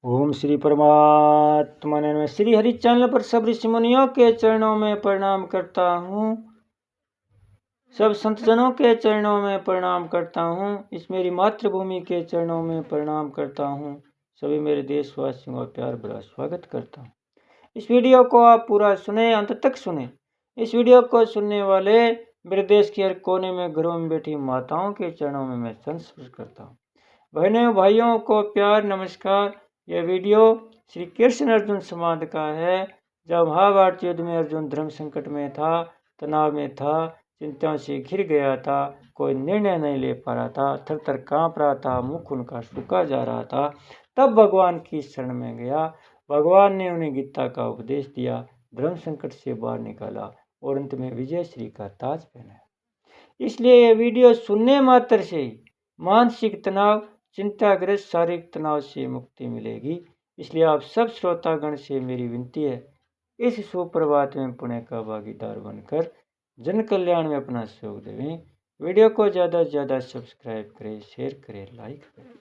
ओम श्री परमात्मा ने मैं श्री हरि चैनल पर सब ऋषि मुनियों के चरणों में प्रणाम करता हूँ। सब संतजनों के चरणों में प्रणाम करता हूँ। इस मेरी मातृभूमि के चरणों में प्रणाम करता हूँ। सभी मेरे देशवासियों का प्यार भरा स्वागत करता हूँ। इस वीडियो को आप पूरा सुने, अंत तक सुने। इस वीडियो को सुनने वाले मेरे देश के हर कोने में घरों में बैठी माताओं के चरणों में मैं संस्पर्श करता हूँ। बहनों भाइयों को प्यार नमस्कार। यह वीडियो श्री कृष्ण अर्जुन संवाद का है। जब महाभारत युद्ध में अर्जुन धर्म संकट में था, तनाव में था, चिंताओं से घिर गया था, कोई निर्णय नहीं ले पा रहा था, थर थर काँप रहा था, मुख उनका सूखा जा रहा था, तब भगवान की शरण में गया। भगवान ने उन्हें गीता का उपदेश दिया, धर्म संकट से बाहर निकाला और अंत में विजय श्री का ताज पहनाया। इसलिए यह वीडियो सुनने मात्र से ही मानसिक तनाव, चिंताग्रस्त शारीरिक तनाव से मुक्ति मिलेगी। इसलिए आप सब श्रोतागण से मेरी विनती है, इस सुप्रभात में पुण्य का भागीदार बनकर जन कल्याण में अपना सहयोग देवें। वीडियो को ज़्यादा से ज़्यादा सब्सक्राइब करें, शेयर करें, लाइक करें।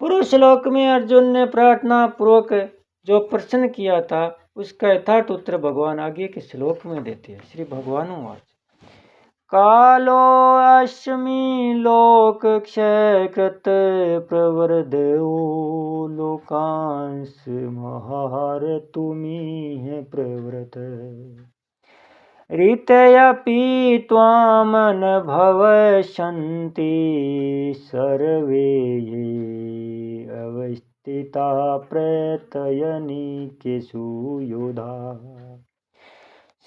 पूर्व श्लोक में अर्जुन ने प्रार्थना पूर्वक जो प्रश्न किया था, उसका यथार्थ उत्तर भगवान आगे के श्लोक में देते हैं। श्री भगवानुवाच कालोऽस्मि लोकक्षयकृत् प्रवर्धयो लोकांश महारतुमिह प्रवृत ऋतयपि त्वां न भविष्यन्ति सर्वे ये अवस्थिता प्रत्ययनिकेषु योधा।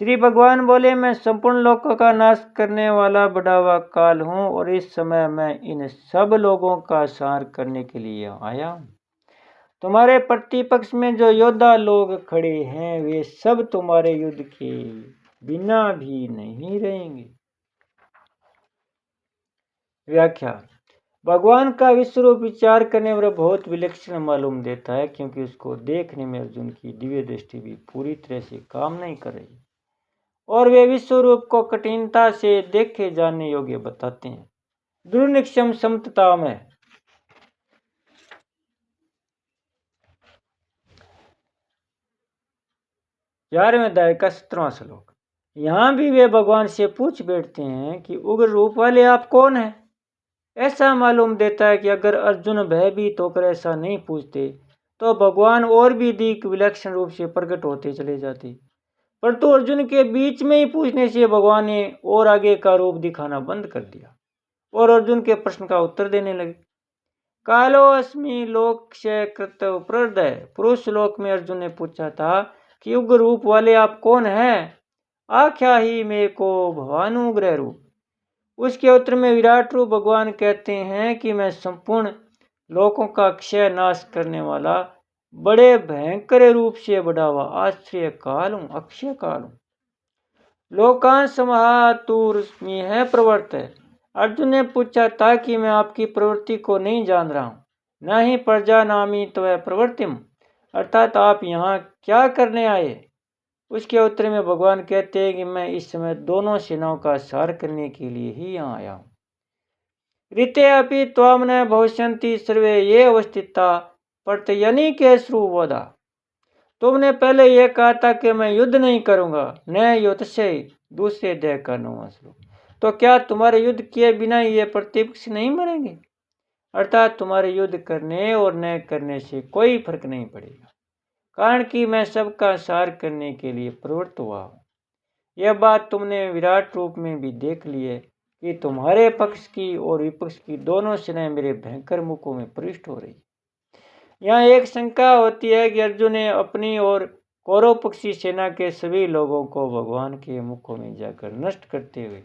श्री भगवान बोले, मैं संपूर्ण लोकों का नाश करने वाला बड़ा हुआ काल हूँ और इस समय मैं इन सब लोगों का संहार करने के लिए आया हूँ। तुम्हारे प्रतिपक्ष में जो योद्धा लोग खड़े हैं, वे सब तुम्हारे युद्ध के बिना भी नहीं रहेंगे। व्याख्या। भगवान का विश्वरूप विचार करने पर बहुत विलक्षण मालूम देता है, क्योंकि उसको देखने में अर्जुन की दिव्य दृष्टि भी पूरी तरह से काम नहीं कर रही और वे विश्व रूप को कठिनता से देखे जाने योग्य बताते हैं। दुर्निक्षम समता में 11वें अध्याय का 17वां श्लोक। यहाँ भी वे भगवान से पूछ बैठते हैं कि उग्र रूप वाले आप कौन हैं। ऐसा मालूम देता है कि अगर अर्जुन भयभीत होकर ऐसा नहीं पूछते तो भगवान और भी अधिक विलक्षण रूप से प्रकट होते चले जाते, परंतु अर्जुन के बीच में ही पूछने से भगवान ने और आगे का रूप दिखाना बंद कर दिया और अर्जुन के प्रश्न का उत्तर देने लगे। कालो अस्मि लोकक्षयकृत प्रवर्धय। पुरुष श्लोक में अर्जुन ने पूछा था कि उग्र रूप वाले आप कौन हैं, आख्या ही मे को भवानुग्रह रूप। उसके उत्तर में विराट रूप भगवान कहते हैं कि मैं संपूर्ण लोकों का क्षय नाश करने वाला बड़े भयंकर रूप से बढ़ा हुआ आश्चर्य काल हूँ, अक्षय काल हूँ। लोकांश महातुर्स्मी है प्रवर्त है। अर्जुन ने पूछा था कि मैं आपकी प्रवृत्ति को नहीं जान रहा हूँ, न ही प्रजा नामी त्वय प्रवृत्तिम, अर्थात आप यहाँ क्या करने आए। उसके उत्तर में भगवान कहते हैं कि मैं इस समय दोनों सेनाओं का संहार करने के लिए ही यहाँ आया हूँ। ऋते अपि त्वाम न भविष्यन्ति सर्वे ये अवस्थिता प्रत्ययनिकेषु वधा। तुमने पहले यह कहा था कि मैं युद्ध नहीं करूंगा, न युद्धसे, दूसरे अध्याय का 9वां श्लोक। तो क्या तुम्हारे युद्ध किए बिना ये प्रतिपक्ष नहीं मरेंगे? अर्थात तुम्हारे युद्ध करने और न करने से कोई फर्क नहीं पड़ेगा, कारण कि मैं सबका संहार करने के लिए प्रवृत्त हुआ हूँ। यह बात तुमने विराट रूप में भी देख ली है कि तुम्हारे पक्ष की और विपक्ष की दोनों सेनाएं मेरे भयंकर मुखों में प्रविष्ट हो रही। यहाँ एक शंका होती है कि अर्जुन ने अपनी और कौरव पक्षी सेना के सभी लोगों को भगवान के मुखों में जाकर नष्ट करते हुए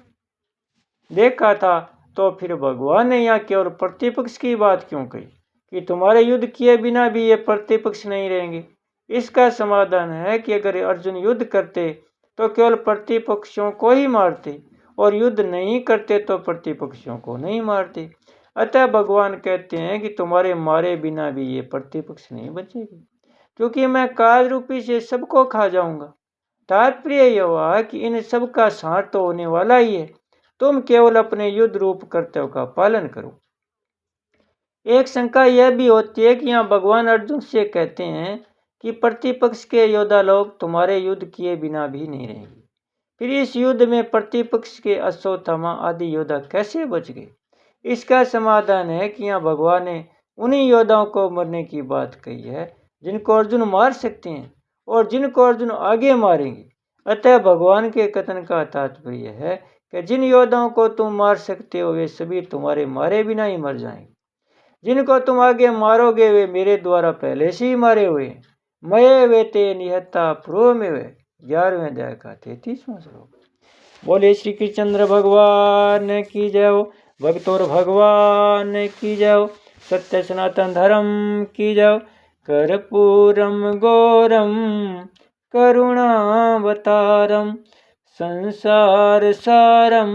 देखा था, तो फिर भगवान ने यहाँ केवल प्रतिपक्ष की बात क्यों कही कि तुम्हारे युद्ध किए बिना भी ये प्रतिपक्ष नहीं रहेंगे। इसका समाधान है कि अगर अर्जुन युद्ध करते तो केवल प्रतिपक्षों को ही मारते और युद्ध नहीं करते तो प्रतिपक्षों को नहीं मारते। अतः भगवान कहते हैं कि तुम्हारे मारे बिना भी ये प्रतिपक्ष नहीं बचेगी, क्योंकि मैं काल रूपी से सबको खा जाऊंगा। तात्पर्य यह हुआ कि इन सब का संहार तो होने वाला ही है, तुम केवल अपने युद्ध रूप कर्तव्य का पालन करो। एक शंका यह भी होती है कि यहाँ भगवान अर्जुन से कहते हैं कि प्रतिपक्ष के योद्धा लोग तुम्हारे युद्ध किए बिना भी नहीं रहेंगे, फिर इस युद्ध में प्रतिपक्ष के अश्वत्थामा आदि योद्धा कैसे बच गए। इसका समाधान है कि यहाँ भगवान ने उन्हीं योद्धाओं को मरने की बात कही है जिनको अर्जुन मार सकते हैं और जिनको अर्जुन आगे मारेंगे। अतः भगवान के कथन का तात्पर्य है कि जिन योद्धाओं को तुम मार सकते हो वे सभी तुम्हारे मारे बिना ही मर जाएंगे, जिनको तुम आगे मारोगे वे मेरे द्वारा पहले से ही मारे हुए। मये वे ते निहत्ता प्रो में वे। 11वें अध्याय का 33वां श्लोक। बोले श्री कृष्णचंद्र भगवान की जय हो, भक्तोर भगवान की जय हो, सत्य सनातन धर्म की जय हो। कर्पूरम गौरम करुणावतारम संसार सारम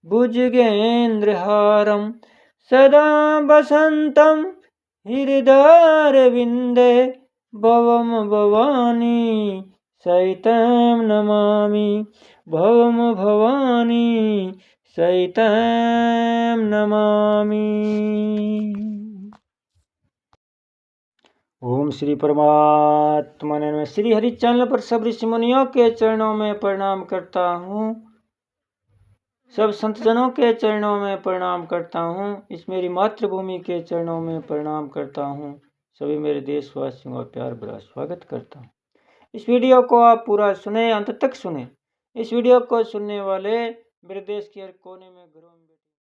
भुजगेन्द्रहारम सदा वसंतम हृदयारविंदे भवम भवानी सहितं नमामि, भवम भवानी सहितं नमामि। ओम श्री परमात्मा ने श्री हरि चैनल पर सब ऋषि मुनियों के चरणों में प्रणाम करता हूँ, सब संतजनों के चरणों में प्रणाम करता हूँ, इस मेरी मातृभूमि के चरणों में प्रणाम करता हूँ, सभी मेरे देशवासियों का प्यार भरा स्वागत करता हूँ। इस वीडियो को आप पूरा सुने, अंत तक सुने। इस वीडियो को सुनने वाले मेरे देश के हर कोने में घरों में